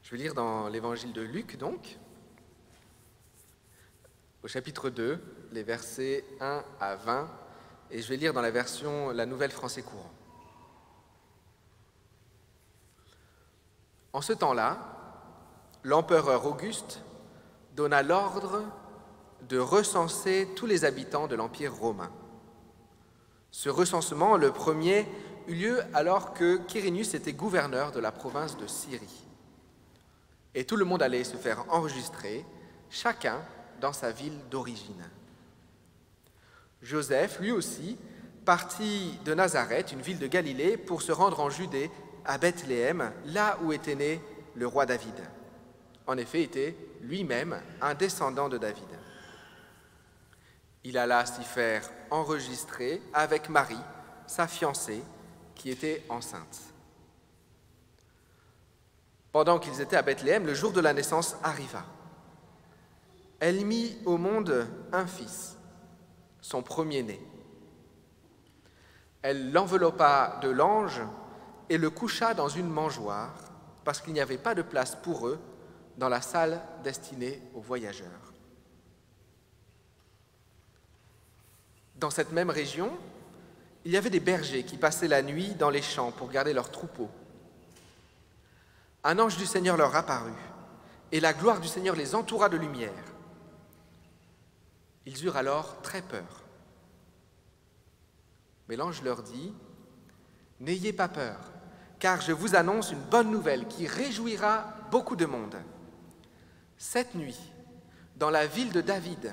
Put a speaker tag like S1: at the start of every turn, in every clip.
S1: Je vais lire dans l'évangile de Luc, donc, au chapitre 2, les versets 1 à 20, et je vais lire dans la version La Nouvelle Français Courant. En ce temps-là, l'empereur Auguste donna l'ordre de recenser tous les habitants de l'Empire romain. Ce recensement, le premier, eut lieu alors que Quirinius était gouverneur de la province de Syrie. Et tout le monde allait se faire enregistrer, chacun dans sa ville d'origine. Joseph, lui aussi, partit de Nazareth, une ville de Galilée, pour se rendre en Judée, à Bethléem, là où était né le roi David. En effet, était lui-même un descendant de David. Il alla s'y faire enregistrer avec Marie, sa fiancée, qui était enceinte. Pendant qu'ils étaient à Bethléem, le jour de la naissance arriva. Elle mit au monde un fils, son premier-né. Elle l'enveloppa de lange et le coucha dans une mangeoire, parce qu'il n'y avait pas de place pour eux dans la salle destinée aux voyageurs. Dans cette même région, il y avait des bergers qui passaient la nuit dans les champs pour garder leurs troupeaux. Un ange du Seigneur leur apparut, et la gloire du Seigneur les entoura de lumière. Ils eurent alors très peur. Mais l'ange leur dit : « N'ayez pas peur, car je vous annonce une bonne nouvelle qui réjouira beaucoup de monde. Cette nuit, dans la ville de David,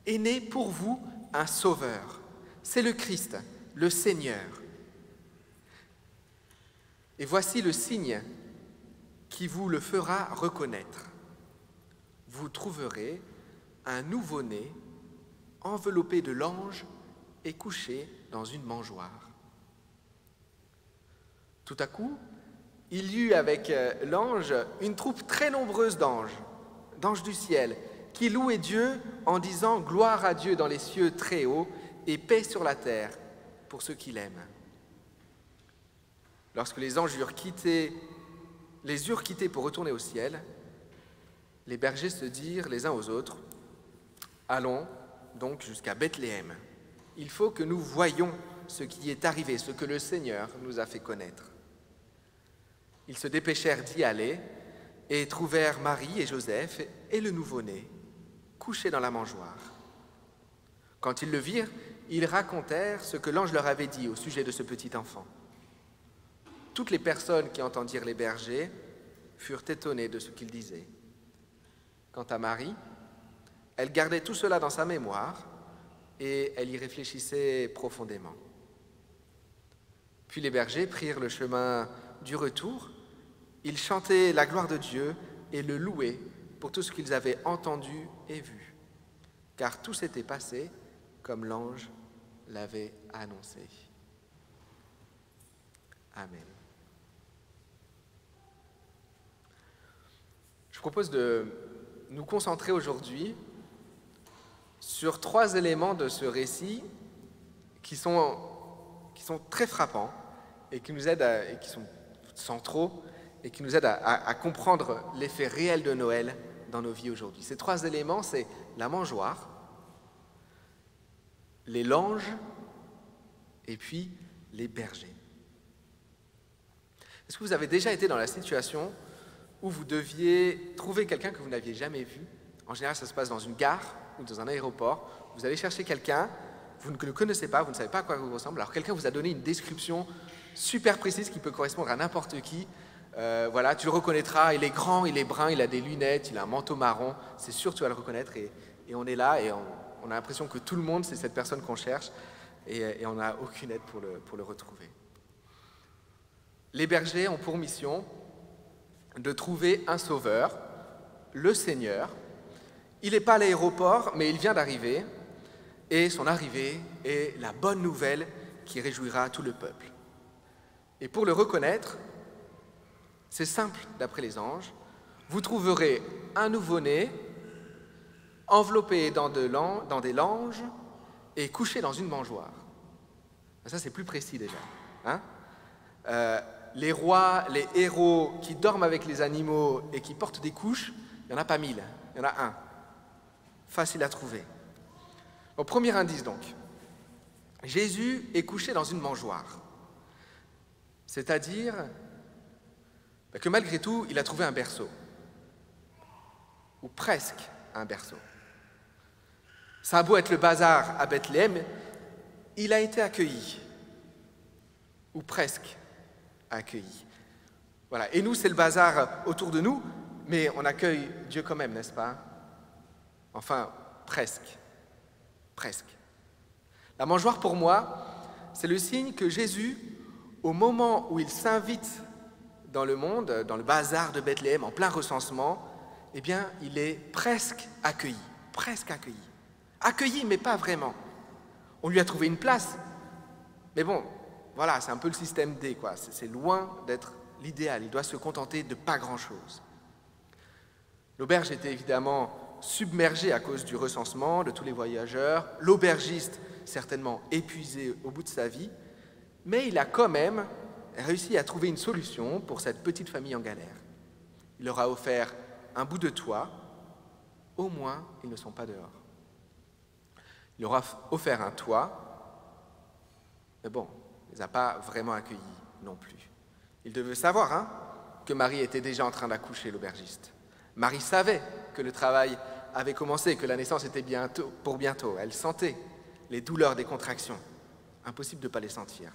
S1: est né pour vous un sauveur. C'est le Christ, le Seigneur. Et voici le signe qui vous le fera reconnaître. Vous trouverez un nouveau-né enveloppé de lange et couché dans une mangeoire. » Tout à coup, il y eut avec l'ange une troupe très nombreuse d'anges du ciel, qui louaient Dieu en disant « Gloire à Dieu dans les cieux très hauts et paix sur la terre pour ceux qui l'aiment. » Lorsque les anges les eurent quittés pour retourner au ciel, les bergers se dirent les uns aux autres : « Allons donc jusqu'à Bethléem. Il faut que nous voyions ce qui est arrivé, ce que le Seigneur nous a fait connaître. » Ils se dépêchèrent d'y aller et trouvèrent Marie et Joseph et le nouveau-né, couchés dans la mangeoire. Quand ils le virent, ils racontèrent ce que l'ange leur avait dit au sujet de ce petit enfant. Toutes les personnes qui entendirent les bergers furent étonnées de ce qu'ils disaient. Quant à Marie, elle gardait tout cela dans sa mémoire et elle y réfléchissait profondément. Puis les bergers prirent le chemin du retour. Ils chantaient la gloire de Dieu et le louaient pour tout ce qu'ils avaient entendu et vu, car tout s'était passé comme l'ange l'avait annoncé. Amen. Je propose de nous concentrer aujourd'hui sur 3 éléments de ce récit qui sont très frappants et qui nous aident et qui sont centraux et qui nous aident à comprendre l'effet réel de Noël dans nos vies aujourd'hui. Ces 3 éléments, c'est la mangeoire, les langes et puis les bergers. Est-ce que vous avez déjà été dans la situation où vous deviez trouver quelqu'un que vous n'aviez jamais vu? En général, ça se passe dans une gare ou dans un aéroport. Vous allez chercher quelqu'un, vous ne le connaissez pas, vous ne savez pas à quoi il ressemble. Alors quelqu'un vous a donné une description super précise qui peut correspondre à n'importe qui. Voilà, tu le reconnaîtras, il est grand, il est brun, il a des lunettes, il a un manteau marron. C'est sûr que tu vas le reconnaître. Et on est là et on a l'impression que tout le monde, c'est cette personne qu'on cherche. Et on n'a aucune aide pour le retrouver. Les bergers ont pour mission de trouver un sauveur, le Seigneur. Il n'est pas à l'aéroport, mais il vient d'arriver, et son arrivée est la bonne nouvelle qui réjouira tout le peuple. Et pour le reconnaître, c'est simple d'après les anges, vous trouverez un nouveau-né enveloppé dans des langes et couché dans une mangeoire. Ça, c'est plus précis déjà. Hein? les rois, les héros qui dorment avec les animaux et qui portent des couches, il n'y en a pas 1000, il y en a un. Facile à trouver. Au premier indice donc, Jésus est couché dans une mangeoire. C'est-à-dire que malgré tout, il a trouvé un berceau. Ou presque un berceau. Ça a beau être le bazar à Bethléem, il a été accueilli. Ou presque accueilli. Voilà. Et nous, c'est le bazar autour de nous, mais on accueille Dieu quand même, n'est-ce pas? Enfin, presque. Presque. La mangeoire, pour moi, c'est le signe que Jésus, au moment où il s'invite dans le monde, dans le bazar de Bethléem, en plein recensement, eh bien, il est presque accueilli. Presque accueilli. Accueilli, mais pas vraiment. On lui a trouvé une place, mais bon, voilà, c'est un peu le système D, quoi. C'est loin d'être l'idéal. Il doit se contenter de pas grand-chose. L'auberge était évidemment submergée à cause du recensement de tous les voyageurs. L'aubergiste, certainement épuisé au bout de sa vie, mais il a quand même réussi à trouver une solution pour cette petite famille en galère. Il leur a offert un bout de toit, au moins ils ne sont pas dehors. Il leur a offert un toit, mais bon, il ne les a pas vraiment accueillis non plus. Il devait savoir que Marie était déjà en train d'accoucher, l'aubergiste. Marie savait que le travail avait commencé, que la naissance était pour bientôt. Elle sentait les douleurs des contractions. Impossible de ne pas les sentir.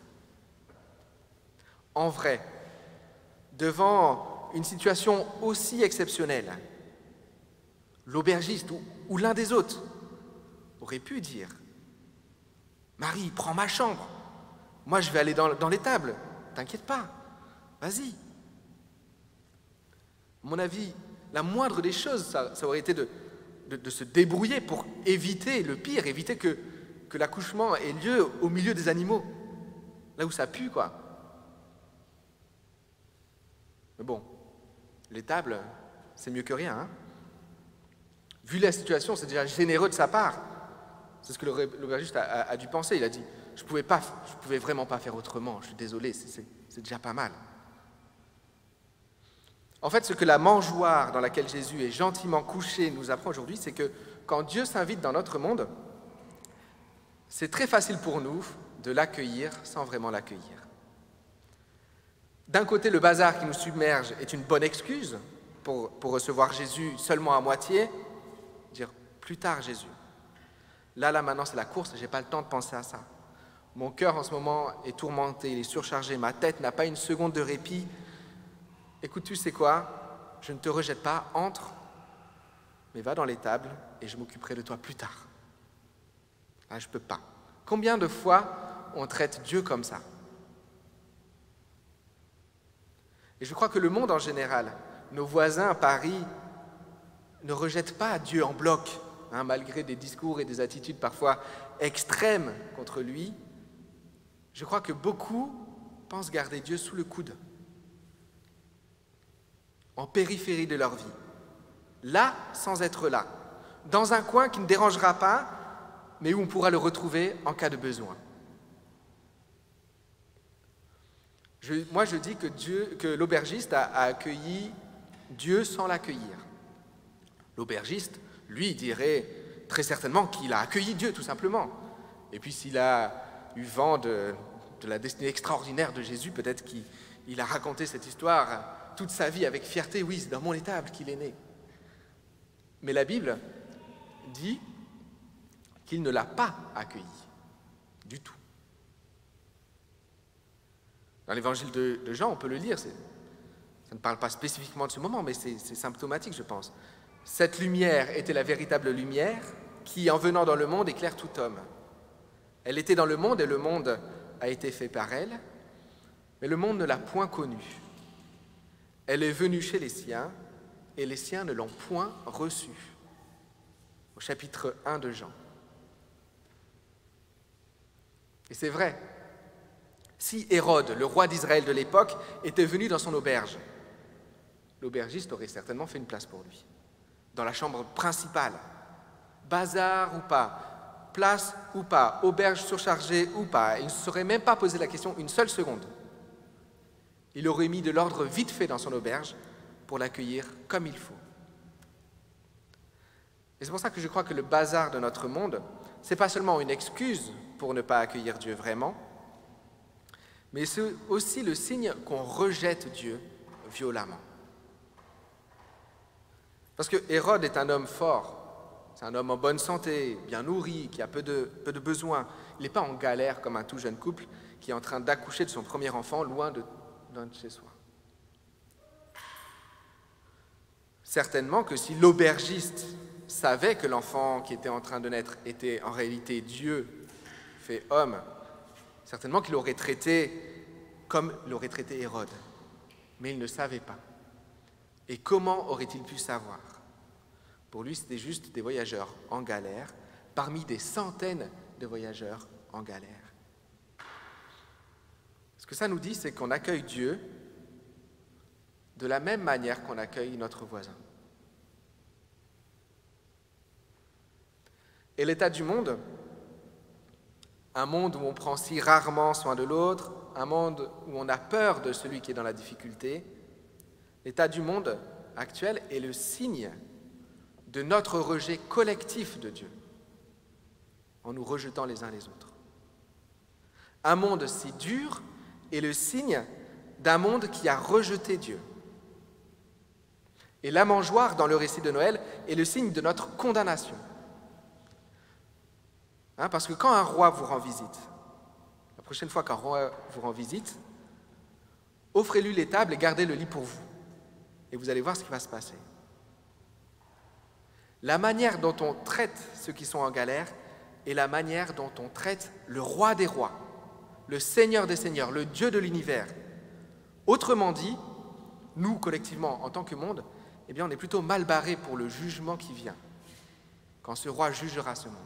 S1: En vrai, devant une situation aussi exceptionnelle, l'aubergiste ou l'un des autres aurait pu dire « Marie, prends ma chambre. Moi, je vais aller dans l'étable. T'inquiète pas. Vas-y. » À mon avis, la moindre des choses, ça aurait été de se débrouiller pour éviter le pire, éviter que l'accouchement ait lieu au milieu des animaux, là où ça pue, quoi. Mais bon, l'étable, c'est mieux que rien. Vu la situation, c'est déjà généreux de sa part. C'est ce que l'aubergiste a dû penser. Il a dit, je pouvais vraiment pas faire autrement, je suis désolé, c'est déjà pas mal. En fait, ce que la mangeoire dans laquelle Jésus est gentiment couché nous apprend aujourd'hui, c'est que quand Dieu s'invite dans notre monde, c'est très facile pour nous de l'accueillir sans vraiment l'accueillir. D'un côté, le bazar qui nous submerge est une bonne excuse pour recevoir Jésus seulement à moitié, dire plus tard Jésus. Là, maintenant, c'est la course, je n'ai pas le temps de penser à ça. Mon cœur en ce moment est tourmenté, il est surchargé, ma tête n'a pas une seconde de répit. Écoute, tu sais quoi? Je ne te rejette pas, entre, mais va dans l'étable et je m'occuperai de toi plus tard. Là, je ne peux pas. Combien de fois on traite Dieu comme ça? Et je crois que le monde en général, nos voisins à Paris, ne rejettent pas Dieu en bloc, malgré des discours et des attitudes parfois extrêmes contre lui. Je crois que beaucoup pensent garder Dieu sous le coude, en périphérie de leur vie, là sans être là, dans un coin qui ne dérangera pas, mais où on pourra le retrouver en cas de besoin. Moi, je dis que l'aubergiste a accueilli Dieu sans l'accueillir. L'aubergiste, lui, dirait très certainement qu'il a accueilli Dieu, tout simplement. Et puis, s'il a eu vent de la destinée extraordinaire de Jésus, peut-être qu'il a raconté cette histoire toute sa vie avec fierté. Oui, c'est dans mon étable qu'il est né. Mais la Bible dit qu'il ne l'a pas accueilli du tout. Dans l'évangile de Jean, on peut le lire, ça ne parle pas spécifiquement de ce moment, mais c'est symptomatique, je pense. Cette lumière était la véritable lumière qui, en venant dans le monde, éclaire tout homme. Elle était dans le monde et le monde a été fait par elle, mais le monde ne l'a point connue. Elle est venue chez les siens et les siens ne l'ont point reçue. Au chapitre 1 de Jean. Et c'est vrai. Si Hérode, le roi d'Israël de l'époque, était venu dans son auberge, l'aubergiste aurait certainement fait une place pour lui. Dans la chambre principale, bazar ou pas, place ou pas, auberge surchargée ou pas, il ne se serait même pas posé la question une seule seconde. Il aurait mis de l'ordre vite fait dans son auberge pour l'accueillir comme il faut. Et c'est pour ça que je crois que le bazar de notre monde, ce n'est pas seulement une excuse pour ne pas accueillir Dieu vraiment, mais c'est aussi le signe qu'on rejette Dieu violemment. Parce que Hérode est un homme fort, c'est un homme en bonne santé, bien nourri, qui a peu de besoins. Il n'est pas en galère comme un tout jeune couple qui est en train d'accoucher de son premier enfant loin de chez soi. Certainement que si l'aubergiste savait que l'enfant qui était en train de naître était en réalité Dieu fait homme, certainement qu'il l'aurait traité comme l'aurait traité Hérode. Mais il ne savait pas. Et comment aurait-il pu savoir? Pour lui, c'était juste des voyageurs en galère, parmi des centaines de voyageurs en galère. Ce que ça nous dit, c'est qu'on accueille Dieu de la même manière qu'on accueille notre voisin. Et l'état du monde, un monde où on prend si rarement soin de l'autre, un monde où on a peur de celui qui est dans la difficulté, l'état du monde actuel est le signe de notre rejet collectif de Dieu, en nous rejetant les uns les autres. Un monde si dur est le signe d'un monde qui a rejeté Dieu. Et la mangeoire, dans le récit de Noël, est le signe de notre condamnation. Parce que quand un roi vous rend visite, la prochaine fois qu'un roi vous rend visite, offrez-lui les tables et gardez le lit pour vous. Et vous allez voir ce qui va se passer. La manière dont on traite ceux qui sont en galère est la manière dont on traite le roi des rois, le Seigneur des seigneurs, le Dieu de l'univers. Autrement dit, nous, collectivement, en tant que monde, eh bien, on est plutôt mal barrés pour le jugement qui vient, quand ce roi jugera ce monde.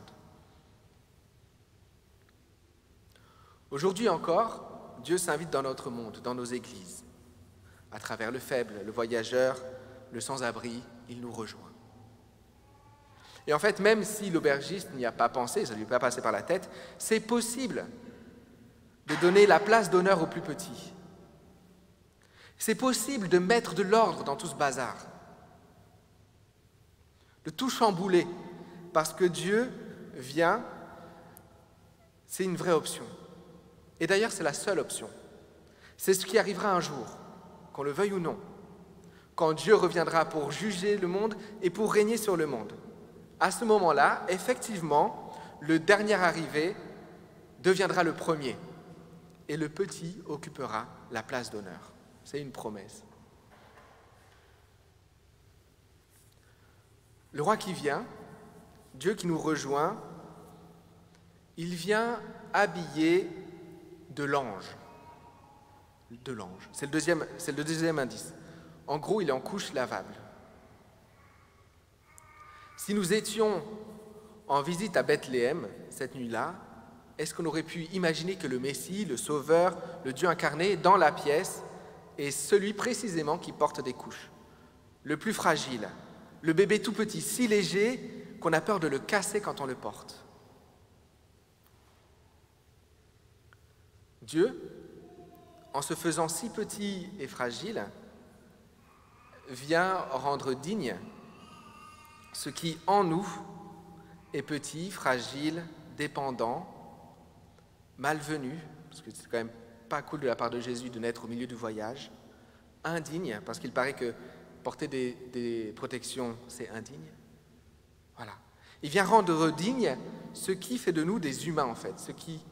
S1: Aujourd'hui encore, Dieu s'invite dans notre monde, dans nos églises. À travers le faible, le voyageur, le sans-abri, il nous rejoint. Et en fait, même si l'aubergiste n'y a pas pensé, ça ne lui est pas passé par la tête, c'est possible de donner la place d'honneur aux plus petits. C'est possible de mettre de l'ordre dans tout ce bazar, de tout chambouler, parce que Dieu vient, c'est une vraie option. Et d'ailleurs, c'est la seule option. C'est ce qui arrivera un jour, qu'on le veuille ou non, quand Dieu reviendra pour juger le monde et pour régner sur le monde. À ce moment-là, effectivement, le dernier arrivé deviendra le premier et le petit occupera la place d'honneur. C'est une promesse. Le roi qui vient, Dieu qui nous rejoint, il vient habillé de l'ange. De l'ange. C'est le deuxième indice. En gros, il est en couche lavable. Si nous étions en visite à Bethléem cette nuit-là, est-ce qu'on aurait pu imaginer que le Messie, le Sauveur, le Dieu incarné dans la pièce est celui précisément qui porte des couches, le plus fragile, le bébé tout petit, si léger qu'on a peur de le casser quand on le porte? Dieu, en se faisant si petit et fragile, vient rendre digne ce qui, en nous, est petit, fragile, dépendant, malvenu, parce que c'est quand même pas cool de la part de Jésus de naître au milieu du voyage, indigne, parce qu'il paraît que porter des protections, c'est indigne. Voilà. Il vient rendre digne ce qui fait de nous des humains, en fait, ce qui,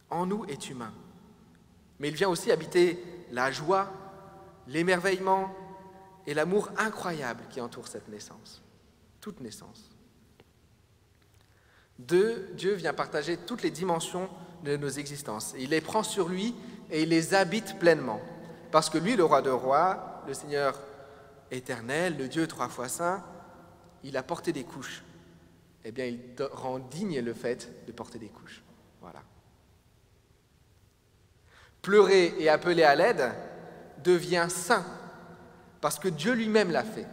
S1: en nous, est humain. Mais il vient aussi habiter la joie, l'émerveillement et l'amour incroyable qui entoure cette naissance. Toute naissance. Dieu vient partager toutes les dimensions de nos existences. Et il les prend sur lui et il les habite pleinement. Parce que lui, le roi de rois, le Seigneur éternel, le Dieu 3 fois saint, il a porté des couches. Eh bien, il rend digne le fait de porter des couches. Voilà. Pleurer et appeler à l'aide devient saint, parce que Dieu lui-même l'a fait.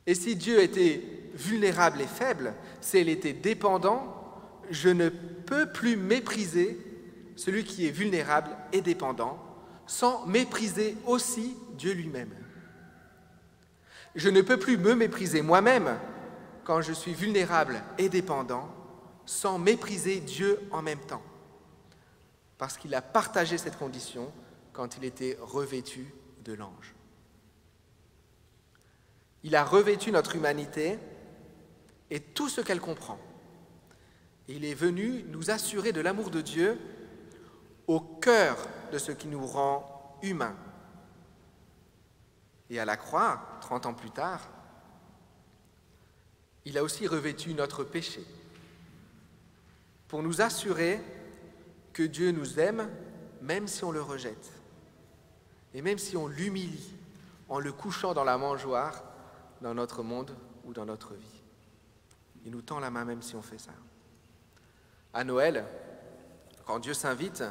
S1: Et si Dieu était vulnérable et faible, si il était dépendant, je ne peux plus mépriser celui qui est vulnérable et dépendant, sans mépriser aussi Dieu lui-même. Je ne peux plus me mépriser moi-même quand je suis vulnérable et dépendant, sans mépriser Dieu en même temps, parce qu'il a partagé cette condition quand il était revêtu de l'ange. Il a revêtu notre humanité et tout ce qu'elle comprend. Et il est venu nous assurer de l'amour de Dieu au cœur de ce qui nous rend humains. Et à la croix, 30 ans plus tard, il a aussi revêtu notre péché pour nous assurer que Dieu nous aime même si on le rejette et même si on l'humilie en le couchant dans la mangeoire dans notre monde ou dans notre vie. Il nous tend la main même si on fait ça. À Noël, quand Dieu s'invite,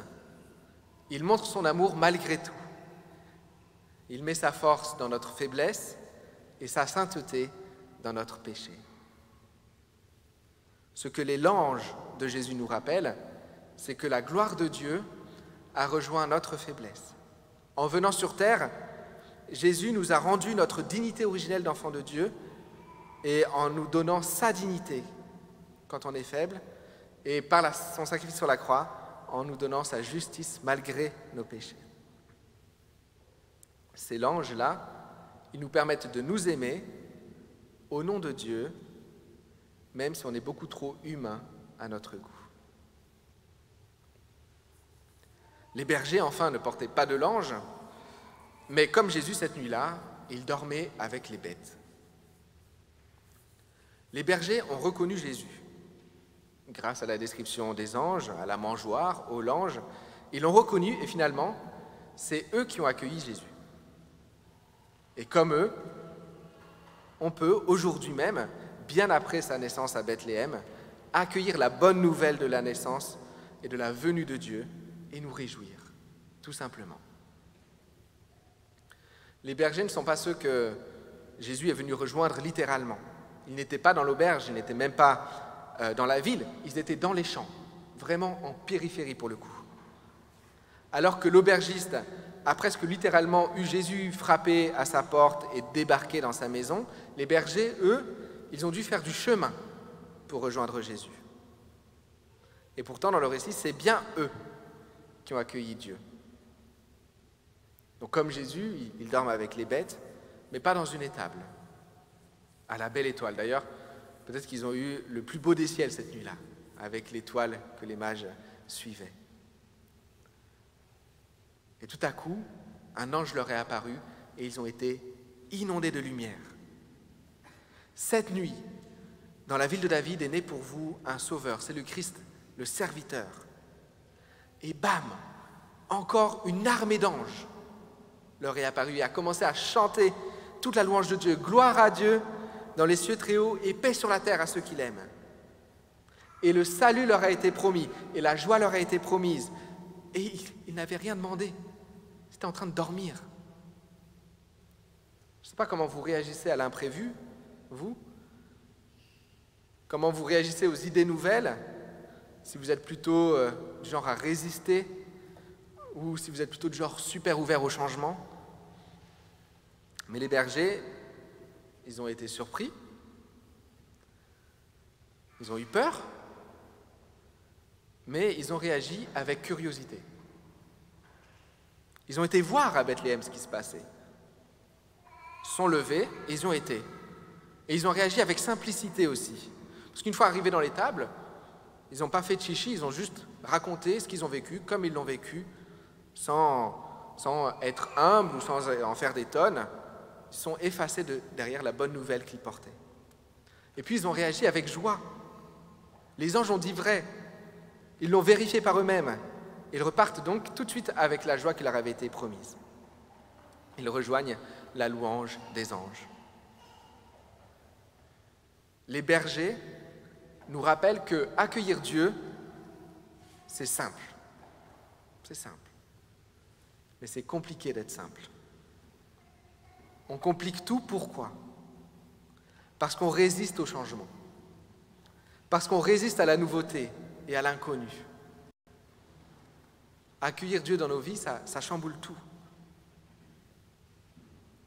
S1: il montre son amour malgré tout. Il met sa force dans notre faiblesse et sa sainteté dans notre péché. Ce que les langes de Jésus nous rappellent, c'est que la gloire de Dieu a rejoint notre faiblesse. En venant sur terre, Jésus nous a rendu notre dignité originelle d'enfant de Dieu et en nous donnant sa dignité quand on est faible et par son sacrifice sur la croix, en nous donnant sa justice malgré nos péchés. Ces langes-là, ils nous permettent de nous aimer au nom de Dieu, même si on est beaucoup trop humain à notre goût. Les bergers, enfin, ne portaient pas de l'ange, mais comme Jésus cette nuit-là, ils dormaient avec les bêtes. Les bergers ont reconnu Jésus. Grâce à la description des anges, à la mangeoire, au lange, ils l'ont reconnu et finalement, c'est eux qui ont accueilli Jésus. Et comme eux, on peut aujourd'hui même, bien après sa naissance à Bethléem, accueillir la bonne nouvelle de la naissance et de la venue de Dieu et nous réjouir, tout simplement. Les bergers ne sont pas ceux que Jésus est venu rejoindre littéralement. Ils n'étaient pas dans l'auberge, ils n'étaient même pas dans la ville, ils étaient dans les champs, vraiment en périphérie pour le coup. Alors que l'aubergiste a presque littéralement eu Jésus frappé à sa porte et débarqué dans sa maison, les bergers, eux, ils ont dû faire du chemin pour rejoindre Jésus. Et pourtant, dans le récit, c'est bien eux qui ont accueilli Dieu. Donc comme Jésus, ils dorment avec les bêtes, mais pas dans une étable, à la belle étoile. D'ailleurs, peut-être qu'ils ont eu le plus beau des ciels cette nuit-là, avec l'étoile que les mages suivaient. Et tout à coup, un ange leur est apparu et ils ont été inondés de lumière. Cette nuit, dans la ville de David est né pour vous un sauveur, c'est le Christ, le serviteur. Et bam, encore une armée d'anges leur est apparue et a commencé à chanter toute la louange de Dieu. Gloire à Dieu dans les cieux très hauts et paix sur la terre à ceux qui l'aiment. Et le salut leur a été promis et la joie leur a été promise. Et ils n'avaient rien demandé. Ils étaient en train de dormir. Je ne sais pas comment vous réagissez à l'imprévu, vous. Comment vous réagissez aux idées nouvelles, si vous êtes plutôt du genre à résister ou si vous êtes plutôt du genre super ouvert au changement. Mais les bergers, ils ont été surpris, ils ont eu peur, mais ils ont réagi avec curiosité. Ils ont été voir à Bethléem ce qui se passait. Ils se sont levés et ils ont été. Et ils ont réagi avec simplicité aussi. Parce qu'une fois arrivés dans les tables, ils n'ont pas fait de chichi, ils ont juste raconté ce qu'ils ont vécu, comme ils l'ont vécu, sans être humbles ou sans en faire des tonnes. Ils sont effacés derrière la bonne nouvelle qu'ils portaient. Et puis ils ont réagi avec joie. Les anges ont dit vrai. Ils l'ont vérifié par eux-mêmes. Ils repartent donc tout de suite avec la joie qui leur avait été promise. Ils rejoignent la louange des anges. Les bergers nous rappellent que accueillir Dieu, c'est simple. C'est simple. Mais c'est compliqué d'être simple. On complique tout, pourquoi? Parce qu'on résiste au changement. Parce qu'on résiste à la nouveauté et à l'inconnu. Accueillir Dieu dans nos vies, ça chamboule tout.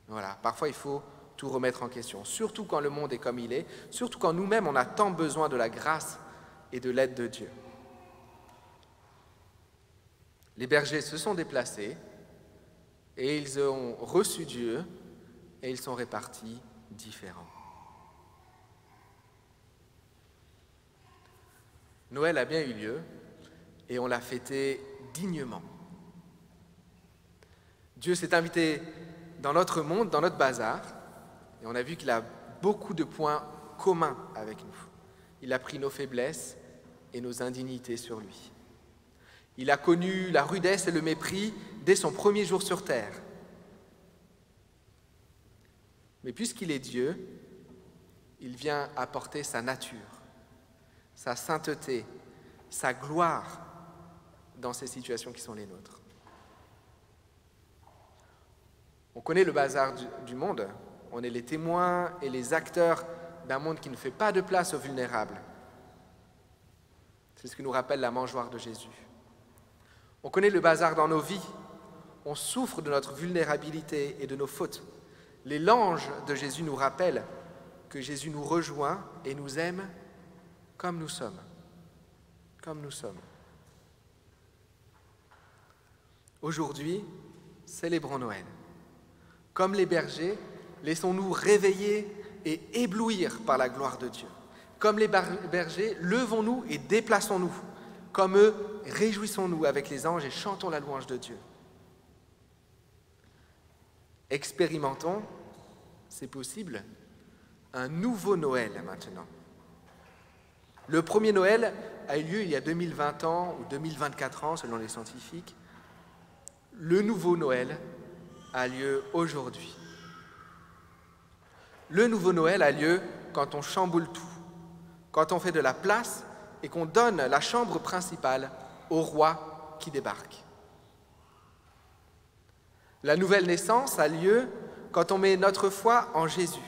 S1: Voilà, parfois il faut tout remettre en question, surtout quand le monde est comme il est, surtout quand nous-mêmes on a tant besoin de la grâce et de l'aide de Dieu. Les bergers se sont déplacés et ils ont reçu Dieu et ils sont répartis différents. Noël a bien eu lieu et on l'a fêté dignement. Dieu s'est invité dans notre monde, dans notre bazar, et on a vu qu'il a beaucoup de points communs avec nous. Il a pris nos faiblesses et nos indignités sur lui. Il a connu la rudesse et le mépris dès son premier jour sur terre. Mais puisqu'il est Dieu, il vient apporter sa nature, sa sainteté, sa gloire dans ces situations qui sont les nôtres. On connaît le bazar du monde, on est les témoins et les acteurs d'un monde qui ne fait pas de place aux vulnérables. C'est ce que nous rappelle la mangeoire de Jésus. On connaît le bazar dans nos vies, on souffre de notre vulnérabilité et de nos fautes. Les langes de Jésus nous rappellent que Jésus nous rejoint et nous aime comme nous sommes. Comme nous sommes. Aujourd'hui, célébrons Noël. Comme les bergers, laissons-nous réveiller et éblouir par la gloire de Dieu. Comme les bergers, levons-nous et déplaçons-nous. Comme eux, réjouissons-nous avec les anges et chantons la louange de Dieu. Expérimentons, c'est possible, un nouveau Noël maintenant. Le premier Noël a eu lieu il y a 2020 ans ou 2024 ans selon les scientifiques. Le nouveau Noël a lieu aujourd'hui. Le nouveau Noël a lieu quand on chamboule tout, quand on fait de la place et qu'on donne la chambre principale au roi qui débarque. La nouvelle naissance a lieu quand on met notre foi en Jésus.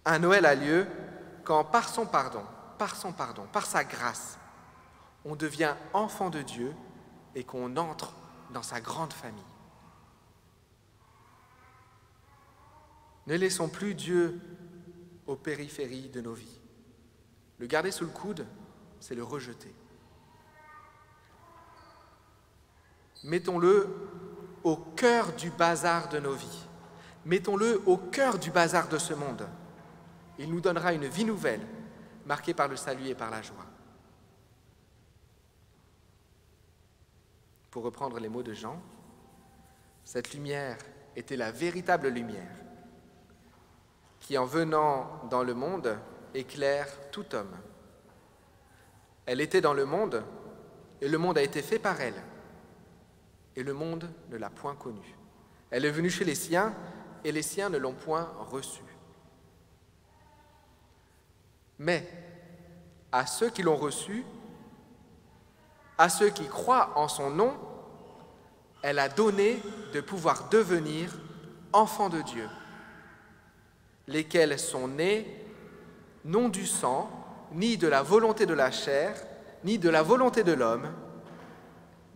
S1: Un Noël a lieu quand par son pardon, par sa grâce, on devient enfant de Dieu et qu'on entre dans sa grande famille. Ne laissons plus Dieu aux périphéries de nos vies. Le garder sous le coude, c'est le rejeter. Mettons-le au cœur du bazar de nos vies. Mettons-le au cœur du bazar de ce monde. Il nous donnera une vie nouvelle, marquée par le salut et par la joie. Pour reprendre les mots de Jean, cette lumière était la véritable lumière qui, en venant dans le monde, éclaire tout homme. Elle était dans le monde, et le monde a été fait par elle, et le monde ne l'a point connue. Elle est venue chez les siens, et les siens ne l'ont point reçue. Mais à ceux qui l'ont reçue, à ceux qui croient en son nom, elle a donné de pouvoir devenir enfants de Dieu, lesquels sont nés non du sang, ni de la volonté de la chair, ni de la volonté de l'homme,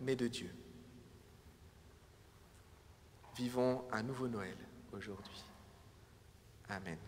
S1: mais de Dieu. Vivons un nouveau Noël aujourd'hui. Amen.